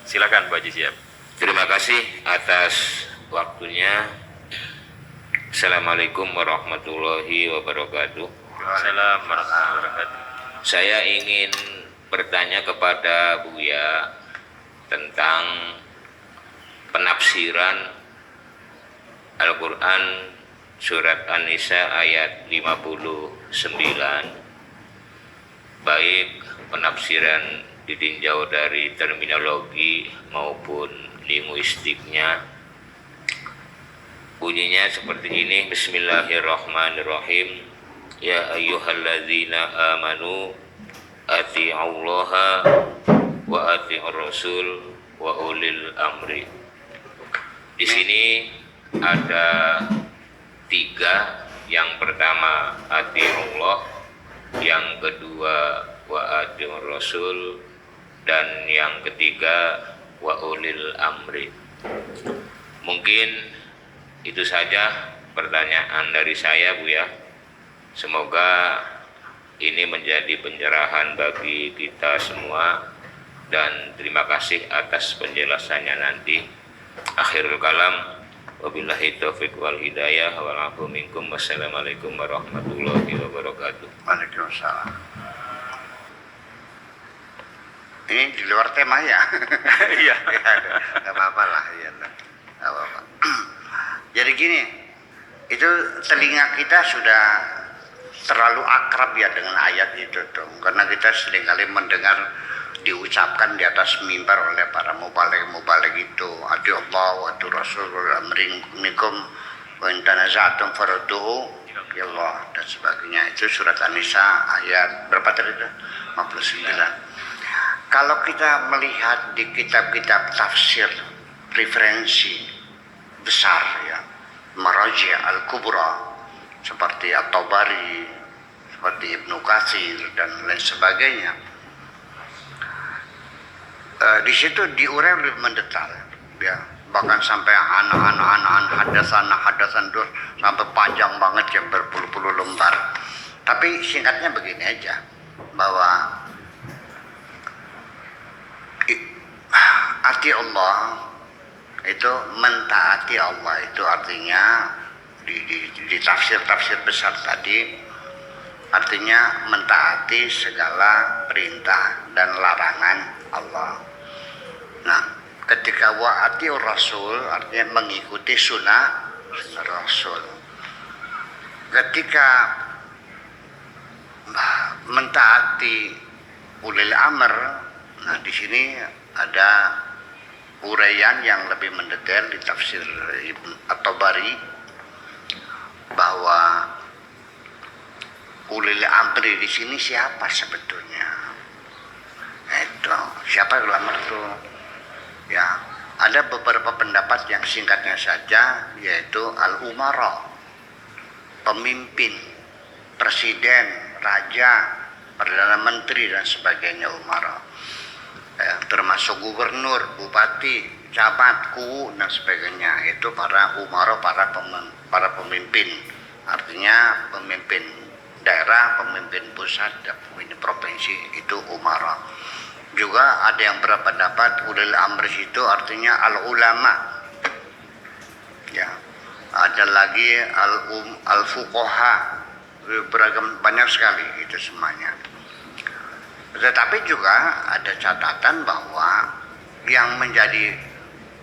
Silakan Pak Haji siap. Terima kasih atas waktunya. Assalamualaikum warahmatullahi wabarakatuh. Assalamualaikum warahmatullahi wabarakatuh. Saya ingin bertanya kepada Buya tentang penafsiran Al-Quran surat An-Nisa ayat 59, baik penafsiran ditinjau dari terminologi maupun linguistiknya. Bunyinya seperti ini: Bismillahirrahmanirrahim. Ya ayyuhalladzina amanu ati'ullaha wa ati'ur rasul wa ulil amri. Di sini ada 3. Yang pertama ati'ullah, yang kedua wa ati'ur rasul, dan yang ketiga wa ulil amri. Mungkin itu saja pertanyaan dari saya, Bu ya. Semoga ini menjadi pencerahan bagi kita semua, dan terima kasih atas penjelasannya nanti. Akhirul kalam, wabillahi taufiq wal hidayah, wal afu minkum. Wassalamualaikum warahmatullahi wabarakatuh. Waalaikumsalam. Ini di luar tema ya? Iya. Nggak apa-apa lah, ya. Nggak apa-apa. Jadi gini, itu telinga kita sudah terlalu akrab ya dengan ayat itu tuh, karena kita seringkali mendengar diucapkan di atas mimbar oleh para mubaligh itu, ati Allah wa ati Rasul minkum wa in tanaza'tum farudduhu ila Allah dan sebagainya. Itu surat An-Nisa ayat berapa tadi itu? 59. Kalau kita melihat di kitab-kitab tafsir referensi besar ya, Maraji' al-Kubra seperti At-Tabari, seperti Ibnu Katsir dan lain sebagainya, di situ diurai lebih mendetail ya, bahkan sampai hadasan terus sampai panjang banget yang berpuluh-puluh lembar. Tapi singkatnya begini aja, bahwa ati Allah itu mentaati Allah, itu artinya di tafsir-tafsir besar tadi artinya mentaati segala perintah dan larangan Allah. Nah, ketika wa'ati Rasul artinya mengikuti sunnah Rasul. Ketika mentaati ulil amr, nah di sini ada uraian yang lebih mendetail di tafsir At-Tabari bahwa ulil amri di sini siapa sebetulnya? Itu siapa ulil amr itu? Ya, ada beberapa pendapat yang singkatnya saja, yaitu al-umara, pemimpin, presiden, raja, perdana menteri dan sebagainya, umara. Ya, termasuk gubernur, bupati, camat, kuwu dan sebagainya. Itu para umara, para pemimpin. Artinya pemimpin daerah, pemimpin pusat, dan pemimpin provinsi, itu umara. Juga ada yang berpendapat ulil amri itu artinya al-ulama. Ya. Ada lagi al-fuqaha. Beragam, banyak sekali itu semuanya. Tetapi juga ada catatan bahwa yang menjadi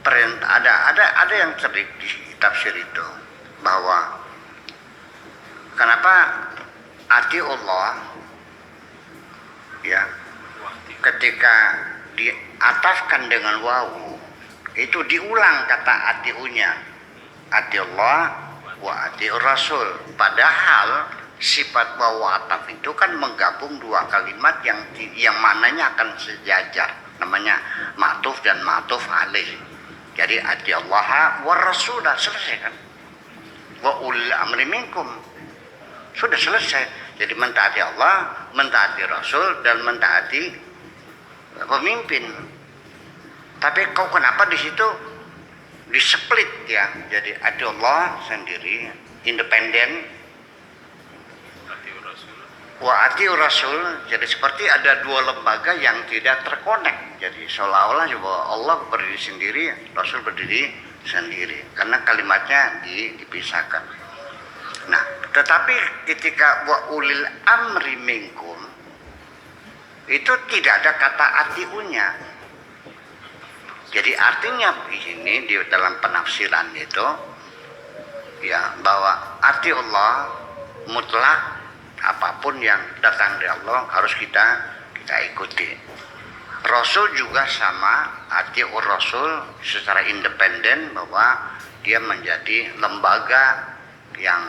perintah, ada yang terik di tafsir itu, bahwa kenapa ati Allah ya ketika diatafkan dengan wawu itu diulang kata atiunya, ati Allah wa ati Rasul, padahal sifat wawu ataf itu kan menggabung dua kalimat yang mananya akan sejajar, namanya ma'tuf dan ma'tuf alaih. Jadi ati Allah wa Rasul, selesai kan, wa ulil amri minkum, sudah selesai. Jadi mentaati Allah, mentaati Rasul, dan mentaati pemimpin. Tapi kau kenapa di situ displit ya? Jadi ati Allah sendiri independen, wa ati Rasul, jadi seperti ada dua lembaga yang tidak terkonek. Jadi seolah-olah bahwa Allah berdiri sendiri, Rasul berdiri sendiri, karena kalimatnya dipisahkan. Nah, tetapi ketika wa ulil amri minkum itu tidak ada kata atiunya. Jadi artinya begini di dalam penafsiran itu ya, bahwa ati Allah mutlak, apapun yang datang dari Allah harus kita ikuti. Rasul juga sama, atiur Rasul secara independen, bahwa dia menjadi lembaga yang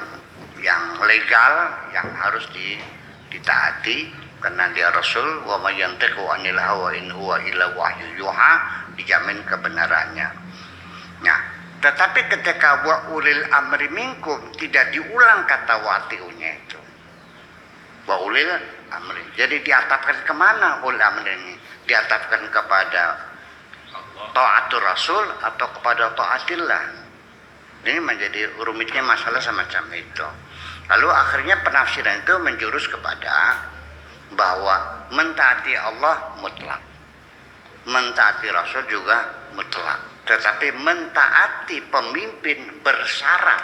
legal, yang harus ditaati, karena dia Rasul. Wa may yantiqu anil hawa in huwa illa wahyu yuha, dijamin kebenarannya. Nah, tetapi ketika wa ulil amri minkum tidak diulang kata watiunya itu, wa ulil amri. Jadi diatapkan kemana ulil amri ini? Diatapkan kepada taatur Rasul atau kepada taatillah? Ini menjadi rumitnya masalah semacam itu. Lalu akhirnya penafsiran itu menjurus kepada bahwa mentaati Allah mutlak, mentaati Rasul juga mutlak, tetapi mentaati pemimpin bersyarat.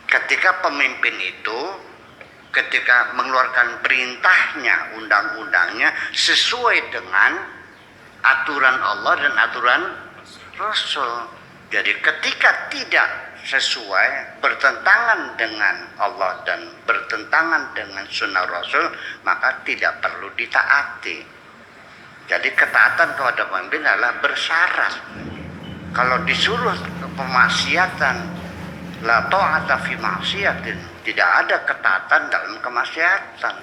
Ketika pemimpin itu ketika mengeluarkan perintahnya, undang-undangnya sesuai dengan aturan Allah dan aturan Rasul. Jadi ketika tidak sesuai, bertentangan dengan Allah dan bertentangan dengan sunnah Rasul, maka tidak perlu ditaati. Jadi ketaatan kepada pemimpin adalah bersyarat. Kalau disuruh kemaksiatan, la ta'ata fi maksiatin, tidak ada ketaatan dalam kemaksiatan.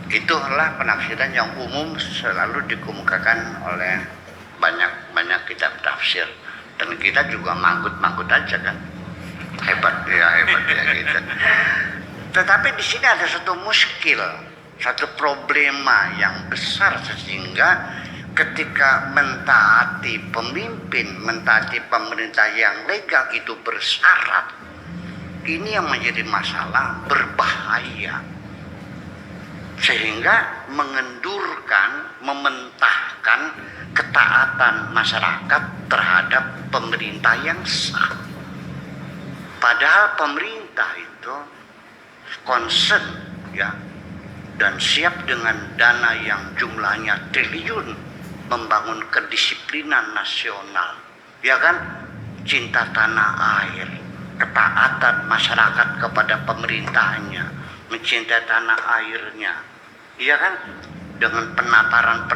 Itulah penafsiran yang umum selalu dikemukakan oleh banyak kitab tafsir. Dan kita juga manggut-manggut aja kan, hebat ya gitu. Tetapi di sini ada satu muskil, satu problema yang besar, sehingga ketika mentaati pemimpin, mentaati pemerintah yang legal itu bersyarat, ini yang menjadi masalah berbahaya, sehingga mengendurkan, mementahkan ketaatan masyarakat terhadap pemerintah yang sah. Padahal pemerintah itu concern ya, dan siap dengan dana yang jumlahnya triliun membangun kedisiplinan nasional, ya kan, cinta tanah air, ketaatan masyarakat kepada pemerintahnya, mencintai tanah airnya, ya kan, dengan penataran,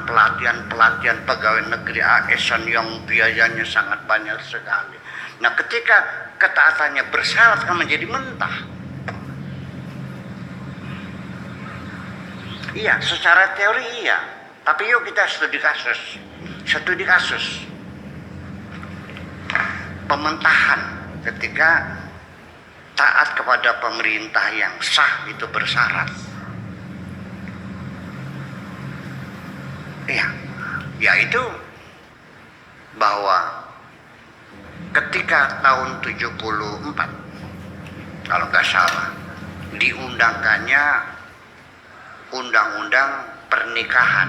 pelatihan pegawai negeri ASN yang biayanya sangat banyak sekali. Nah, ketika ketaatannya bersyarat kan menjadi mentah. Iya, secara teori iya, tapi yuk kita studi kasus. Pementahan ketika taat kepada pemerintah yang sah itu bersyarat. Iya, yaitu bahwa ketika tahun 74 kalau nggak salah diundangkannya undang-undang pernikahan,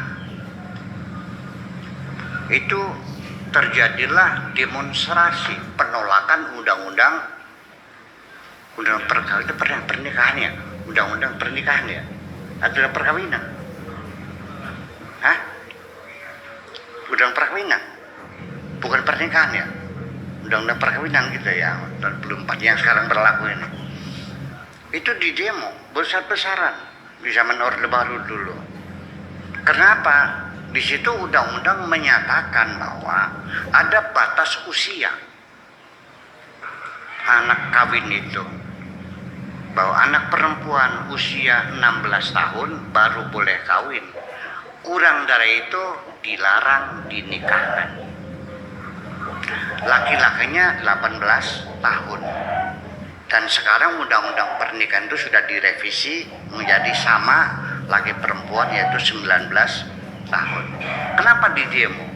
itu terjadilah demonstrasi penolakan undang-undang pernikahan ya, undang-undang pernikahan ya, atau perkawinan. Hah? Undang perkawinan, bukan pernikahan ya, undang-undang perkawinan gitu ya, tahun 2004 yang sekarang berlaku ini. Itu di demo besar-besaran di zaman Orde Baru dulu. Kenapa? Di situ undang-undang menyatakan bahwa ada batas usia anak kawin itu, bahwa anak perempuan usia 16 tahun baru boleh kawin, kurang dari itu dilarang dinikahkan. Laki-lakinya 18 tahun. Dan sekarang undang-undang pernikahan itu sudah direvisi menjadi sama laki perempuan, yaitu 19 tahun. Kenapa di demo?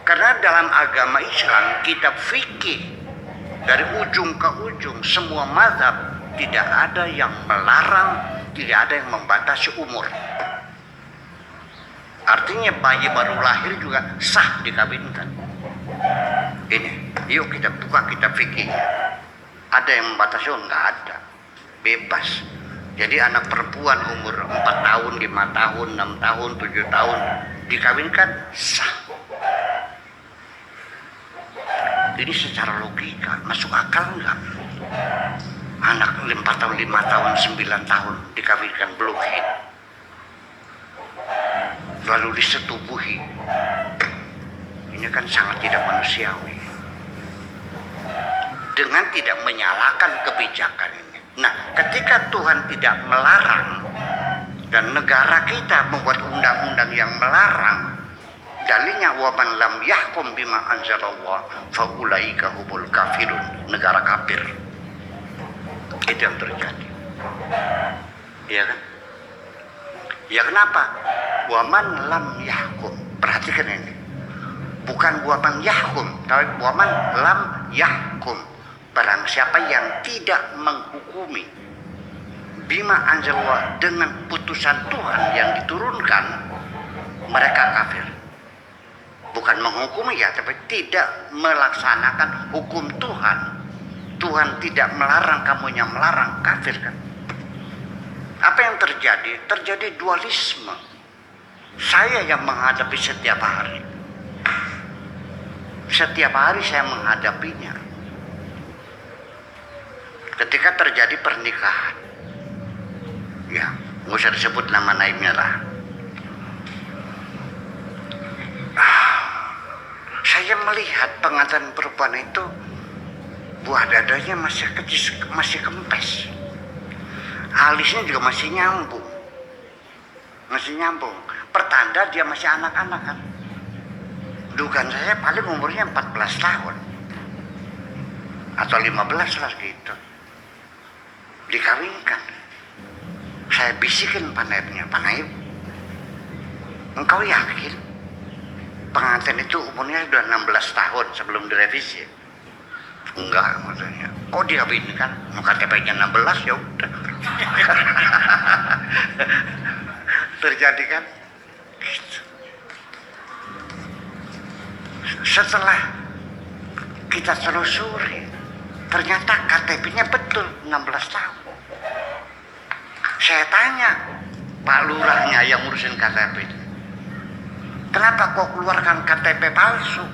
Karena dalam agama Islam, kitab fikih dari ujung ke ujung semua mazhab tidak ada yang melarang, tidak ada yang membatasi umur. Artinya bayi baru lahir juga sah dikawinkan. Ini, yuk kita buka kitab fikih. Ada yang membatasi? Oh, nggak ada, bebas. Jadi anak perempuan umur 4 tahun, 5 tahun, 6 tahun, 7 tahun dikawinkan sah. Ini secara logika masuk akal nggak? Anak 4 tahun, 5 tahun, 9 tahun dikawinkan blokir, lalu disetubuhi. Ini kan sangat tidak manusiawi. Dengan tidak menyalahkan kebijakan ini. Nah, ketika Tuhan tidak melarang dan negara kita membuat undang-undang yang melarang, dalilnya wa man lam yahkum bima anzalallah fa ulaika humul kafirun, negara kafir. Itu yang terjadi. Iya kan? Ya kenapa? Wa man lam yahkum. Perhatikan ini. Bukan wa man yahkum, tapi wa man lam yahkum. Barang siapa yang tidak menghukumi bima anzalallah, dengan putusan Tuhan yang diturunkan, mereka kafir. Bukan menghukumi ya, tapi tidak melaksanakan hukum Tuhan. Tuhan tidak melarang, kamu yang melarang, kafir kan? Apa yang terjadi? Terjadi dualisme. Saya yang menghadapi setiap hari. Setiap hari saya menghadapinya. Ketika terjadi pernikahan, ya, nggak usah disebut nama naibnya lah. Saya melihat pengantin perempuan itu buah dadanya masih kecil, masih kempes, alisnya juga masih nyambung, pertanda dia masih anak-anak kan. Dugaan saya paling umurnya 14 tahun atau 15 lah gitu, dikawinkan. Saya bisikin Pak Naibnya, Pak Naib, engkau yakin pengantin itu umurnya sudah 16 tahun sebelum direvisi? Enggak, maksudnya. Kok dikawinkan? KTP-nya 16, ya udah. Terjadi kan? Gitu. Setelah kita telusuri, ternyata KTP-nya betul 16 tahun. Saya tanya Pak Lurahnya yang ngurusin KTP, kenapa kok keluarkan KTP palsu?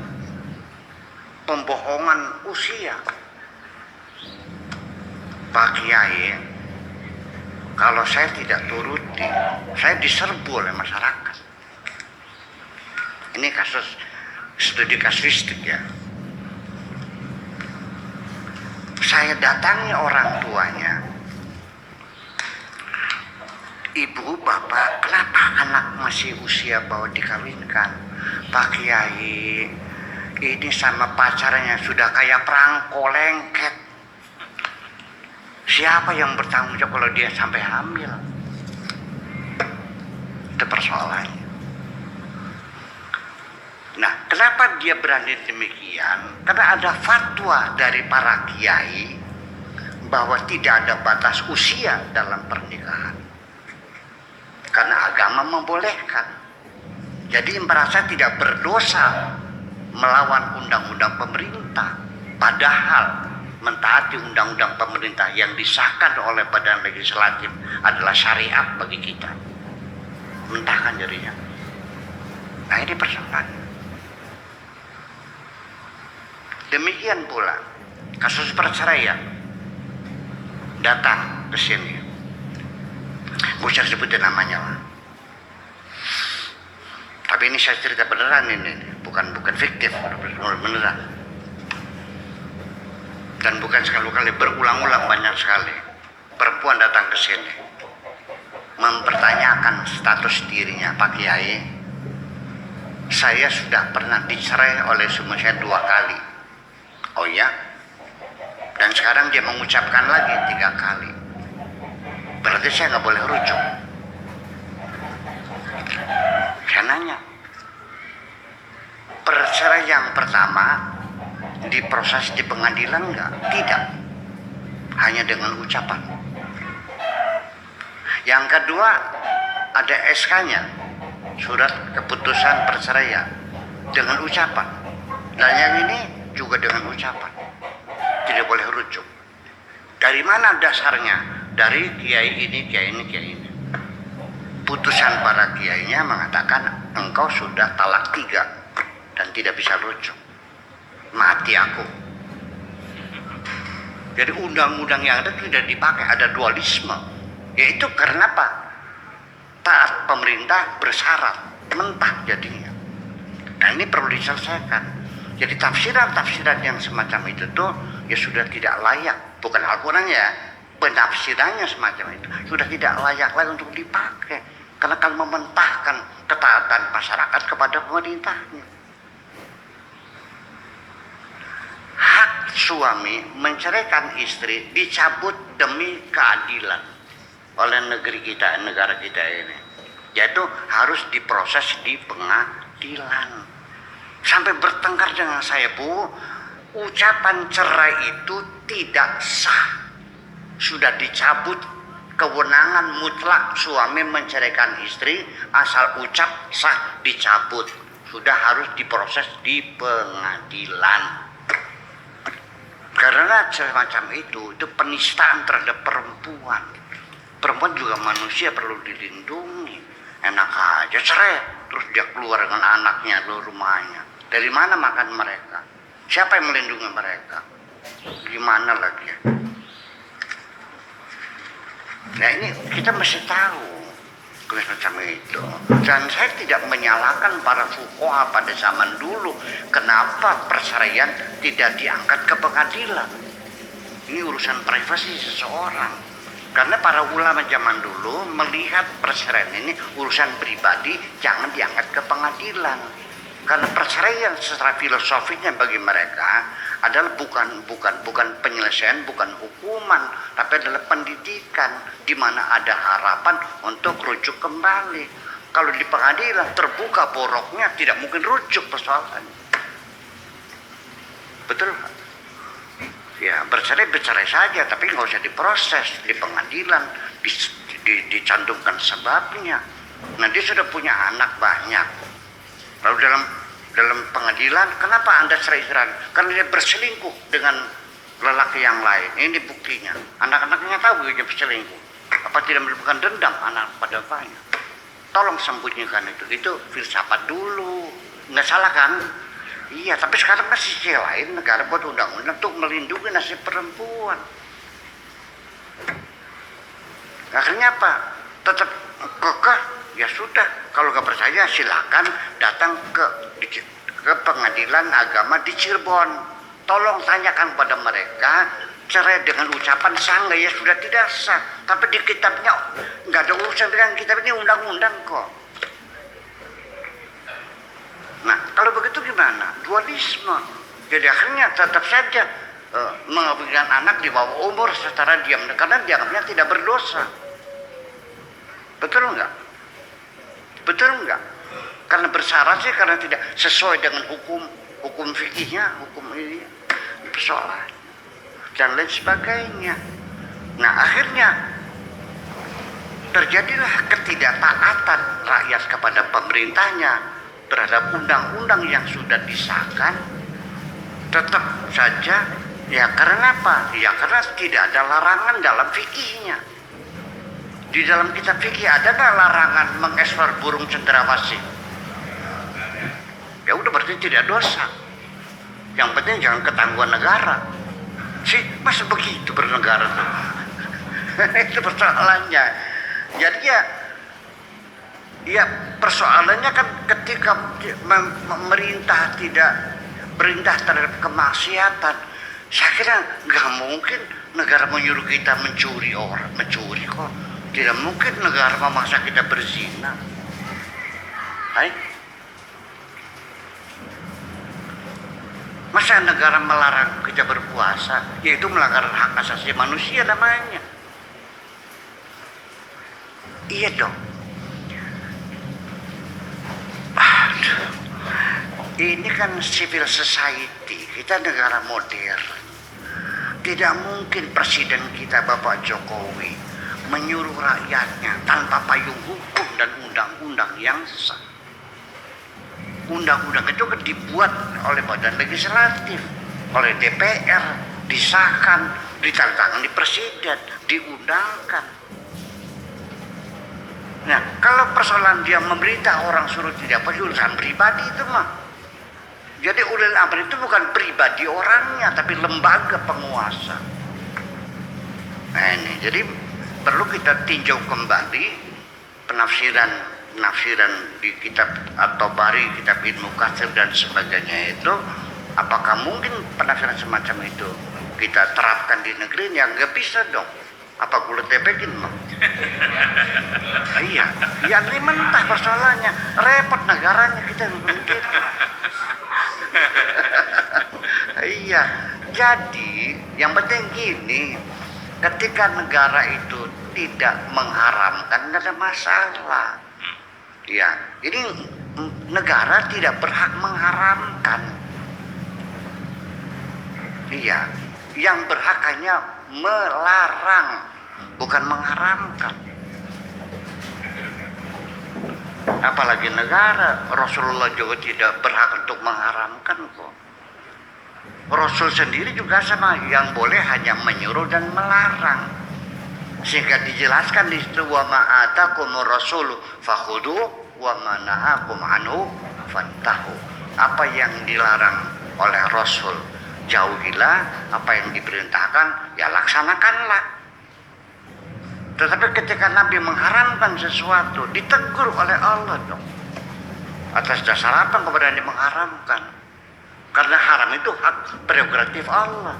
Pembohongan usia. Pak Kiai, kalau saya tidak turuti, saya diserbu oleh masyarakat. Ini kasus studi kasuistik ya. Saya datangi orang tuanya. Ibu, bapak, kenapa anak masih usia bawa dikawinkan? Pak Kiai, ini sama pacarnya sudah kayak perangko lengket. Siapa yang bertanggung jawab kalau dia sampai hamil? Itu persoalannya. Nah, kenapa dia berani demikian? Karena ada fatwa dari para kiai bahwa tidak ada batas usia dalam pernikahan. Karena agama membolehkan. Jadi merasa tidak berdosa melawan undang-undang pemerintah, padahal mentaati undang-undang pemerintah yang disahkan oleh Badan Legislatif adalah syariat bagi kita. Mentahkan jadinya. Nah, ini persoalannya. Demikian pula kasus perceraian datang ke sini. Gue usah sebutin namanya lah. Tapi ini saya cerita beneran ini, bukan fiktif, beneran. Dan bukan sekali-kali, berulang-ulang banyak sekali. Perempuan datang ke sini mempertanyakan status dirinya, Pak Kiai, saya sudah pernah dicerai oleh suami saya 2 kali. Oh ya? Dan sekarang dia mengucapkan lagi 3 kali. Berarti saya nggak boleh rujuk. Saya nanya, perceraian yang pertama diproses di pengadilan nggak? Tidak, hanya dengan ucapan. Yang kedua ada SK-nya, surat keputusan perceraian dengan ucapan. Dan yang ini juga dengan ucapan. Tidak boleh rujuk. Dari mana dasarnya? Dari kiai ini, kiai ini, kiai ini. Putusan para kiainya mengatakan engkau sudah talak 3 dan tidak bisa rujuk. Mati aku. Jadi undang-undang yang ada tidak dipakai, ada dualisme. Yaitu karena apa? Taat pemerintah bersyarat, mentah jadinya. Nah ini perlu diselesaikan. Jadi tafsiran-tafsiran yang semacam itu tuh ya sudah tidak layak. Bukan Al-Quran ya, penafsirannya semacam itu sudah tidak layak lagi untuk dipakai. Karena akan mementahkan ketaatan masyarakat kepada pemerintahnya. Hak suami menceraikan istri dicabut demi keadilan oleh negeri kita, negara kita ini. Yaitu harus diproses di pengadilan. Sampai bertengkar dengan saya, Bu, ucapan cerai itu tidak sah. Sudah dicabut kewenangan mutlak suami menceraikan istri, asal ucap sah dicabut. Sudah harus diproses di pengadilan. Karena semacam itu penistaan terhadap perempuan. Perempuan juga manusia, perlu dilindungi. Enak aja cerai, terus dia keluar dengan anaknya ke rumahnya. Dari mana makan mereka? Siapa yang melindungi mereka? Gimana lagi ya? Nah ini kita mesti tahu semacam itu. Dan saya tidak menyalahkan para fuqaha pada zaman dulu. Kenapa perceraian tidak diangkat ke pengadilan? Ini urusan privasi seseorang. Karena para ulama zaman dulu melihat perceraian ini urusan pribadi, jangan diangkat ke pengadilan. Karena perceraian secara filosofinya bagi mereka adalah bukan penyelesaian, bukan hukuman, tapi adalah pendidikan di mana ada harapan untuk rujuk kembali. Kalau di pengadilan terbuka boroknya, tidak mungkin rujuk persoalannya. Betul? Ya, bercerai saja, tapi nggak usah diproses di pengadilan, dicantumkan sebabnya. Nah, dia sudah punya anak banyak. Lalu dalam pengadilan, kenapa Anda cerai-ceraian? Karena dia berselingkuh dengan lelaki yang lain. Ini buktinya. Anak-anaknya tahu dia berselingkuh. Apa tidak menimbulkan dendam anak pada bapaknya? Tolong sembunyikan itu. Itu filsafat dulu. Nggak salah kan? Iya, tapi sekarang kan sisi lain negara buat undang-undang untuk melindungi nasib perempuan. Akhirnya apa? Tetap kekeh, ya sudah. Kalau nggak percaya silakan datang ke pengadilan agama di Cirebon. Tolong tanyakan pada mereka, cerai dengan ucapan sah nggak? Ya sudah tidak sah. Tapi di kitabnya nggak ada urusan dengan kitab ini, undang-undang kok. Nah, kalau begitu gimana? Dualisme. Jadi akhirnya tetap saja mengawinkan anak di bawah umur secara diam, karena dianggapnya tidak berdosa. Betul enggak? Betul enggak? Karena bersyarat sih, karena tidak sesuai dengan hukum fikihnya, hukum ini persoalan dan lain sebagainya. Nah, akhirnya terjadilah ketidaktaatan rakyat kepada pemerintahnya terhadap undang-undang yang sudah disahkan. Tetap saja, ya karena apa? Ya karena tidak ada larangan dalam fikihnya. Di dalam kitab fikih ada nggak larangan mengekspor burung cendrawasih? Ya udah, berarti tidak dosa. Yang penting jangan ketangguhan negara. Sih, masa begitu bernegara tuh? Itu persoalannya. Jadi ya persoalannya kan ketika pemerintah tidak perintah terhadap kemaksiatan, saya kira nggak mungkin negara menyuruh kita mencuri kok. Tidak mungkin negara memaksa kita berzina. Hai? Masa negara melarang kita berpuasa? Yaitu melanggar hak asasi manusia namanya. Iya dong. Ini kan civil society, kita negara modern. Tidak mungkin presiden kita Bapak Jokowi menyuruh rakyatnya tanpa payung hukum dan undang-undang yang sah. undang-undang itu kan dibuat oleh badan legislatif, oleh DPR, disahkan, ditandatangani presiden, diundangkan. Nah, kalau persoalan dia memerintah orang suruh tidak apa, urusan pribadi itu mah. Jadi ulil amri itu bukan pribadi orangnya, tapi lembaga penguasa. Nah ini, jadi perlu kita tinjau kembali penafsiran di kitab At-Tabari, kitab Ibnu Katsir dan sebagainya itu. Apakah mungkin penafsiran semacam itu kita terapkan di negeri ini? Nggak bisa dong. Apa kulit tepekin mah? Iya, yang mentah persoalannya, repot negaranya kita begitu. Iya, jadi yang penting gini, ketika negara itu tidak mengharamkan, nggak ada masalah. Ya, ini negara tidak berhak mengharamkan. Iya, yang berhak hanya melarang, bukan mengharamkan. Apalagi negara, Rasulullah juga tidak berhak untuk mengharamkan kok. Rasul sendiri juga sama, yang boleh hanya menyuruh dan melarang. Sehingga dijelaskan di situ, wa ma atakumur rasulu fakhudhu wa ma nahakum anhu fantahu. Apa yang dilarang oleh Rasul jauhilah, apa yang diperintahkan ya laksanakanlah. Tetapi ketika Nabi mengharamkan sesuatu, ditegur oleh Allah dong. Atas dasar apa kepada Nabi mengharamkan? Karena haram itu hak prerogatif Allah.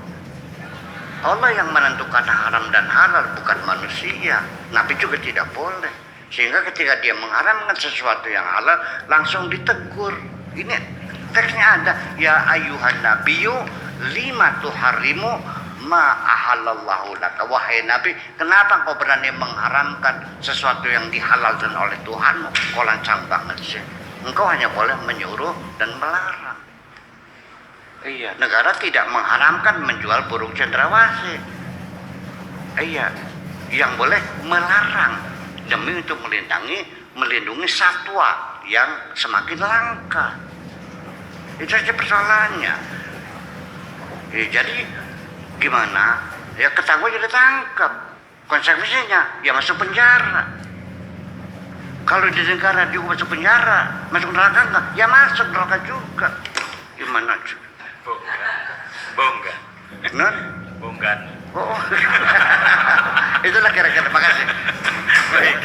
Allah yang menentukan haram dan halal, bukan manusia. Nabi juga tidak boleh. Sehingga ketika dia mengharamkan sesuatu yang halal, langsung ditegur. Ini teksnya ada, ya ayyuhan nabiyyu lima tuharrimu ma ahallallahu laka. Wahai Nabi, kenapa kau berani mengharamkan sesuatu yang dihalalkan oleh Tuhanmu? Kau lancang banget sih. Engkau hanya boleh menyuruh dan melarang. Iya, negara tidak mengharamkan menjual burung cendrawasih. Iya, yang boleh melarang demi untuk melindungi satwa yang semakin langka. Itu saja persoalannya. Ya, jadi gimana? Ya ketangkap jadi tangkap. Konsekuensinya ya masuk penjara. Kalau di negara dia masuk penjara, masuk neraka enggak? Ya masuk neraka juga. Gimana juga? Bonggan. Benar? Bonggan. Oh. Itulah kira-kira. Makasih. Baik.